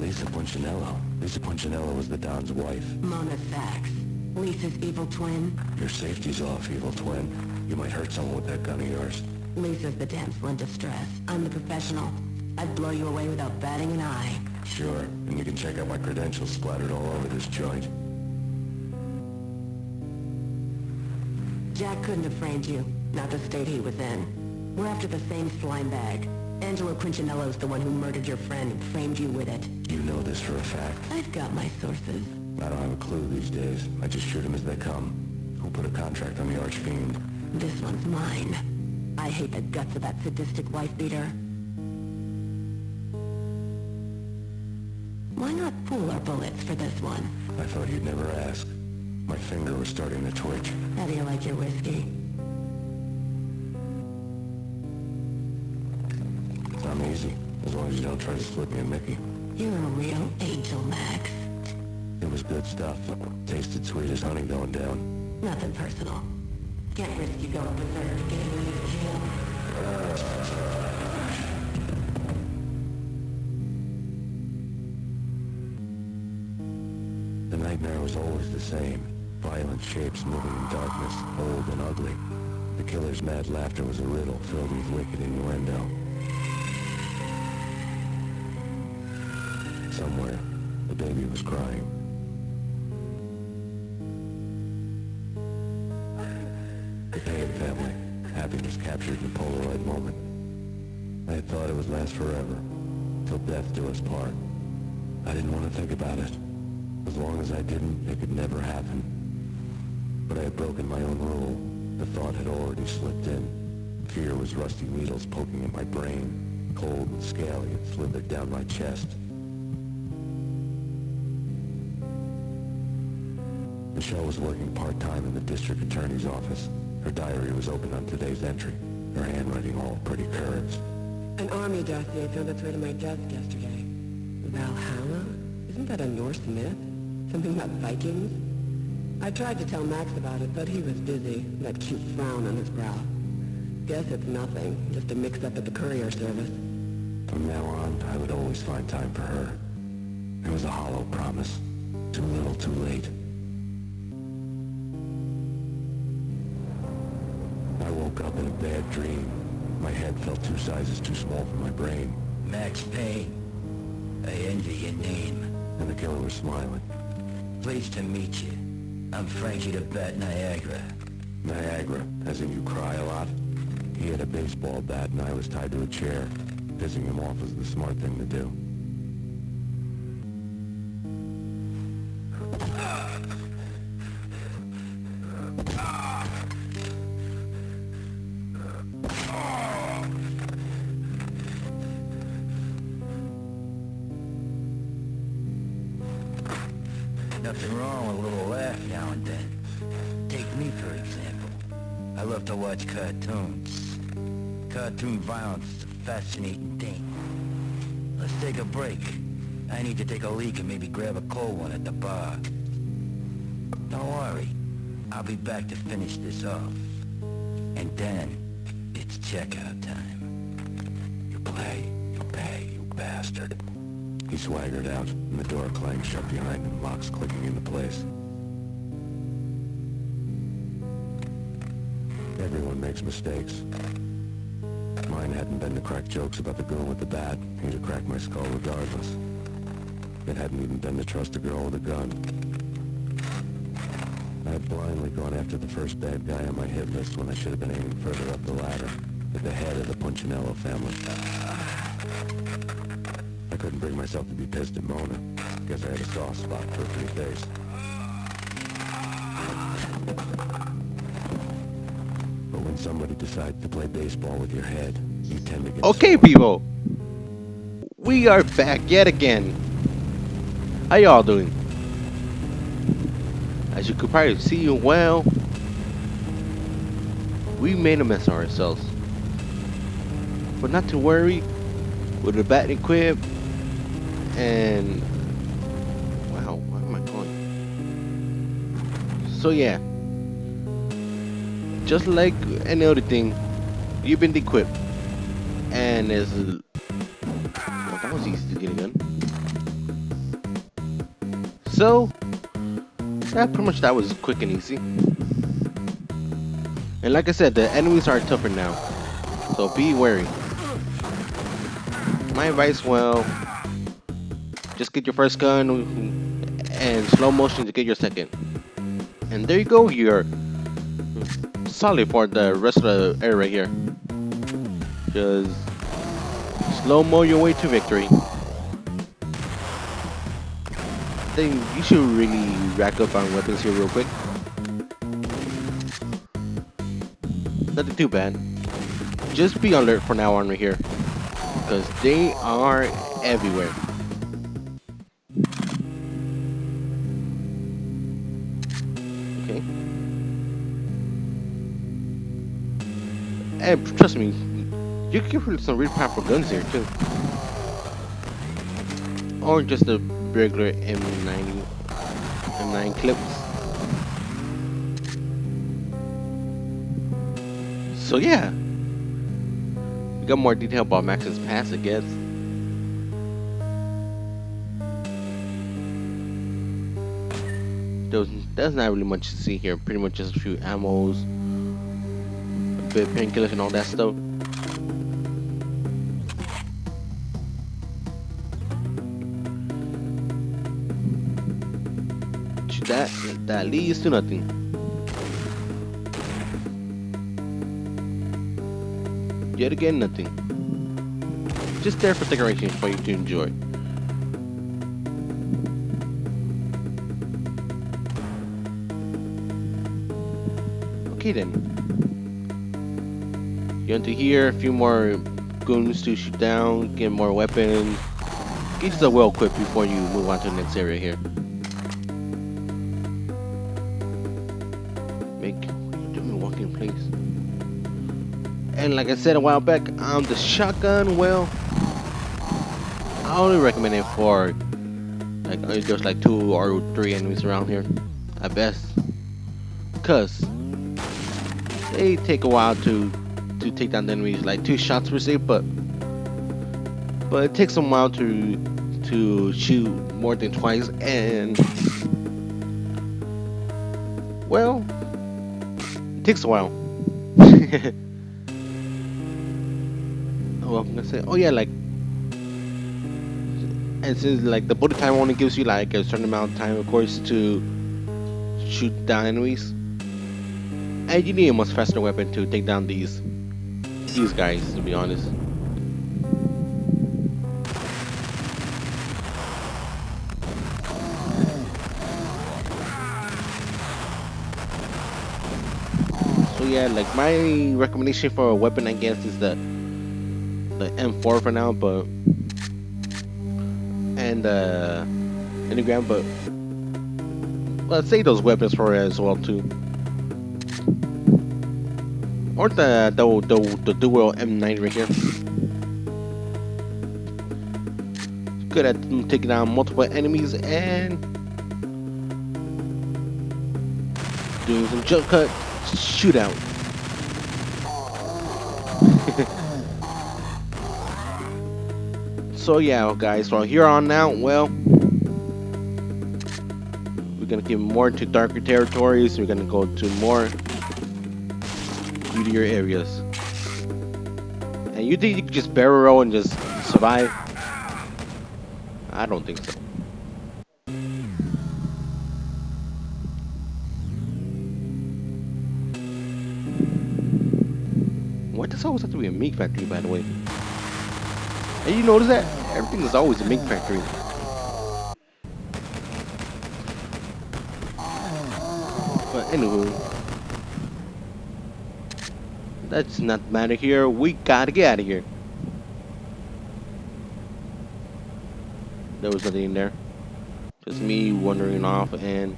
Lisa Punchinello. Lisa Punchinello was the Don's wife. Mona Sachs. Lisa's evil twin. Your safety's off, evil twin. You might hurt someone with that gun of yours. Lisa's the damsel in distress. I'm the professional. I'd blow you away without batting an eye. Sure, and you can check out my credentials splattered all over this joint. Jack couldn't have framed you. Not the state he was in. We're after the same slime bag. Angelo Punchinello's the one who murdered your friend and framed you with it. You know this for a fact? I've got my sources. I don't have a clue these days. I just shoot them as they come. Who put a contract on the archfiend? This one's mine. I hate the guts of that sadistic wife-beater. Why not pool our bullets for this one? I thought you'd never ask. My finger was starting to twitch. How do you like your whiskey? I'm easy, as long as you don't try to slip me a Mickey. You're a real angel, Max. It was good stuff. Tasted sweet as honey going down. Nothing personal. Can't risk you going berserk getting ready to kill. The nightmare was always the same. Violent shapes moving in darkness, old and ugly. The killer's mad laughter was a riddle filled with wicked innuendo. Somewhere, the baby was crying. The Payne family. Happiness captured in a Polaroid moment. I had thought it would last forever, till death do us part. I didn't want to think about it. As long as I didn't, it could never happen. But I had broken my own rule. The thought had already slipped in. Fear was rusty needles poking at my brain. Cold and scaly, it slithered down my chest. Michelle was working part-time in the district attorney's office. Her diary was open on today's entry, her handwriting all pretty curves. An army dossier found its way to my desk yesterday. Valhalla? Isn't that a Norse myth? Something about Vikings? I tried to tell Max about it, but he was busy, that cute frown on his brow. Guess it's nothing, just a mix-up at the courier service. From now on, I would always find time for her. It was a hollow promise. Too little, too late. I woke up in a bad dream. My head felt 2 sizes too small for my brain. Max Payne. I envy your name. And the killer was smiling. Pleased to meet you. I'm Frankie the Bat Niagara. Niagara, as in you cry a lot? He had a baseball bat and I was tied to a chair. Pissing him off was the smart thing to do. Nothing wrong with a little laugh now and then. Take me, for example. I love to watch cartoons. Cartoon violence is a fascinating thing. Let's take a break. I need to take a leak and maybe grab a cold one at the bar. Don't worry. I'll be back to finish this off. And then, it's checkout time. You play, you pay, you bastard. He swaggered out, and the door clanged shut behind him, locks clicking into place. Everyone makes mistakes. Mine hadn't been to crack jokes about the girl with the bat. He'd have cracked my skull regardless. It hadn't even been to trust a girl with a gun. I had blindly gone after the first bad guy on my hit list when I should have been aiming further up the ladder, at the head of the Punchinello family. I couldn't bring myself to be pissed at Mona. Guess I had a soft spot for a pretty face. But when somebody decides to play baseball with your head, you tend to get... Okay, people, we are back yet again. How y'all doing? As you could probably see, well, we made a mess of ourselves. But not to worry, with the bat equipped, and wow, where am I going? So yeah, just like any other thing, you've been equipped, and there's well, that was easy to get a gun. So that was quick and easy. And like I said, the enemies are tougher now, so be wary. My advice, well, just get your first gun and slow motion to get your second. And there you go, you're solid for the rest of the area right here. Just slow-mo your way to victory. Then you should really rack up on weapons here real quick. Nothing too bad. Just be alert from now on right here, because they are everywhere. Okay. And trust me, you can get some really powerful guns here too. Or just the regular M9 clips. So yeah, we got more detail about Max's past, I guess. There's not really much to see here. Pretty much just a few ammos, a bit of painkillers and all that stuff. That leads to nothing. Yet again, nothing. Just there for decoration for you to enjoy. Okay then. You enter here, a few more goons to shoot down, get more weapons. Get yourself well equipped before you move on to the next area here. And like I said a while back, the shotgun, well, I only recommend it for like there's like 2 or 3 enemies around here at best, cause they take a while to take down the enemies, like 2 shots per se, but it takes a while to shoot more than twice, and well, it takes a while. Well, I'm gonna say, oh yeah, like, and since like the bullet time only gives you like a certain amount of time, of course, to shoot down enemies, and you need a much faster weapon to take down these guys, to be honest. So yeah, like my recommendation for a weapon, I guess, is the M4 for now, but and Enneagram, but let's say those weapons for it as well too, or the dual M9 right here. Good at taking down multiple enemies and doing some jump cut shootout. So yeah, guys, from here on out, well, we're gonna get more into darker territories. We're gonna go to more beautier areas. And you think you can just barrel roll and just survive? I don't think so. Why does it always have to be a meat factory, by the way? And you notice that? Everything is always a mink factory. But anywho, that's not matter here. We gotta get out of here. There was nothing in there. Just me wandering off, and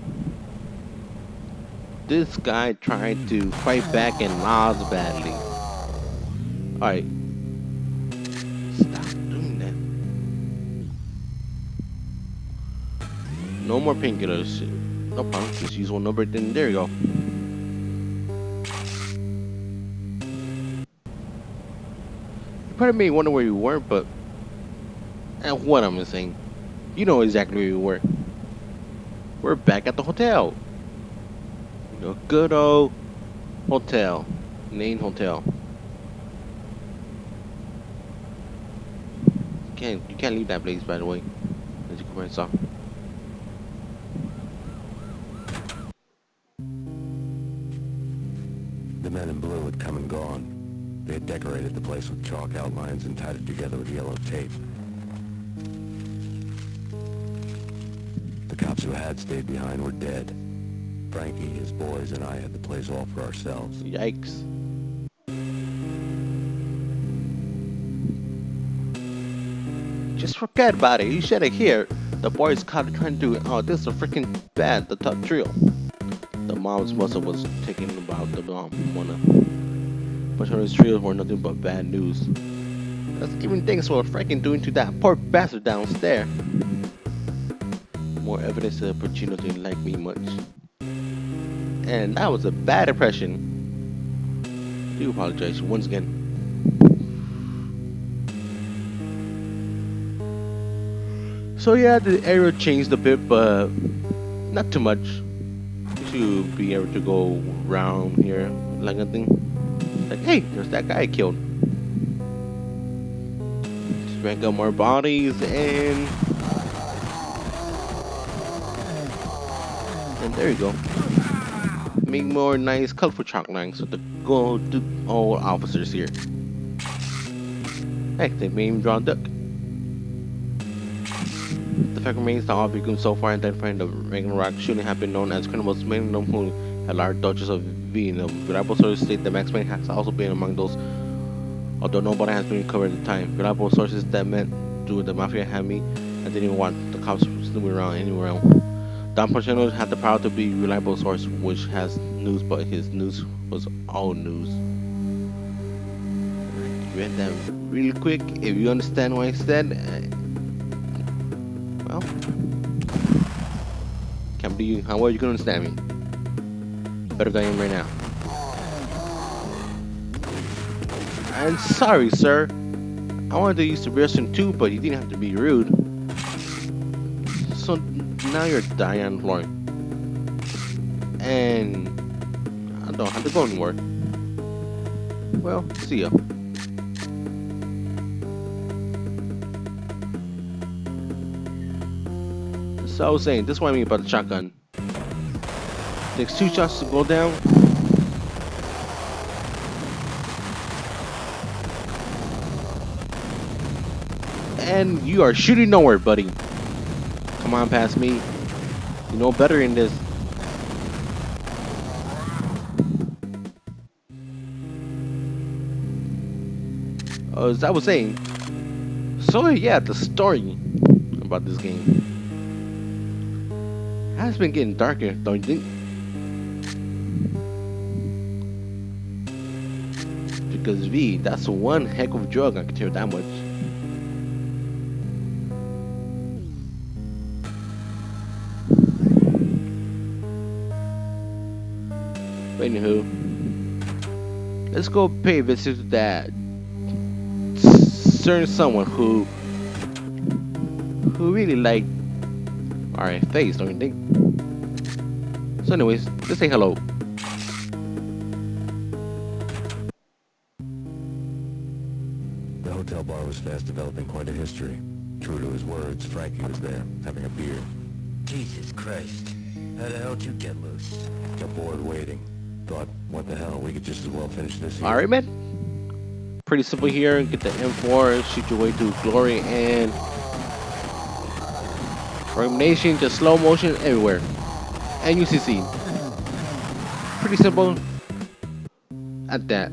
this guy tried to fight back and lost badly. Alright. No more painkillers. No problem. Just use one number. Then there you go. You probably may wonder where you were, but and what I'm saying, you know exactly where you were. We're back at the hotel. The good old hotel. Main hotel. You can't leave that place, by the way. As you can saw. The men in blue had come and gone. They had decorated the place with chalk outlines and tied it together with yellow tape. The cops who had stayed behind were dead. Frankie, his boys, and I had the place all for ourselves. Yikes. Just forget about it. You should have heard. The boys caught trying to do, oh, this is a freaking bad, the top drill. The mom's muscle was taking about the mom. But those drills were nothing but bad news. Let's giving thanks for freaking doing to that poor bastard downstairs. More evidence that Pacino didn't like me much. And that was a bad impression. I do apologize once again. So yeah, the area changed a bit, but not too much. To be able to go around here like nothing. Like, hey, there's that guy I killed. Just rank up more bodies and there you go. Make more nice colorful chalk lines with the good old officers here. Hey, they made him draw a duck. The fact remains that all victims so far identifying the Ragnarok shooting have been known as criminals, many of them who had large doses of venom. Reliable sources state that Max Payne has also been among those, although nobody has been recovered at the time. Reliable sources that meant due the mafia had me and didn't even want the cops snooping around anywhere else. Don Pacino had the power to be a reliable source which has news, but his news was all news. Read that really quick. If you understand what I said, well, can't believe how well you can understand me. Better than I am right now. I'm sorry, sir. I wanted to use the restroom too, but you didn't have to be rude. So now you're dying on the floor. And I don't have to go anymore. Well, see ya. So I was saying, this is what I mean about the shotgun. Takes 2 shots to go down. And you are shooting nowhere, buddy. Come on past me. You know better in this. As I was saying, so yeah, the story about this game has been getting darker, don't you think? Because V, that's one heck of a drug, I can tell you that much. But anywho, let's go pay a visit to that certain someone who really liked our face, don't you think? So anyways, let's say hello. The hotel bar was fast developing quite a history. True to his words, Frankie was there, having a beer. Jesus Christ. How the hell did you get loose? Got bored waiting. Thought, what the hell, we could just as well finish this here. Alright, man. Pretty simple here. Get the M4, shoot your way to glory and elimination, just slow motion everywhere. And UCC. Pretty simple at that.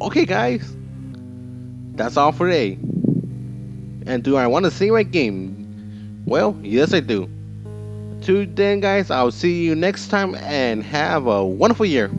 Okay, guys. That's all for today. And do I want to see my game? Well, yes I do. Till then, guys, I'll see you next time and have a wonderful year.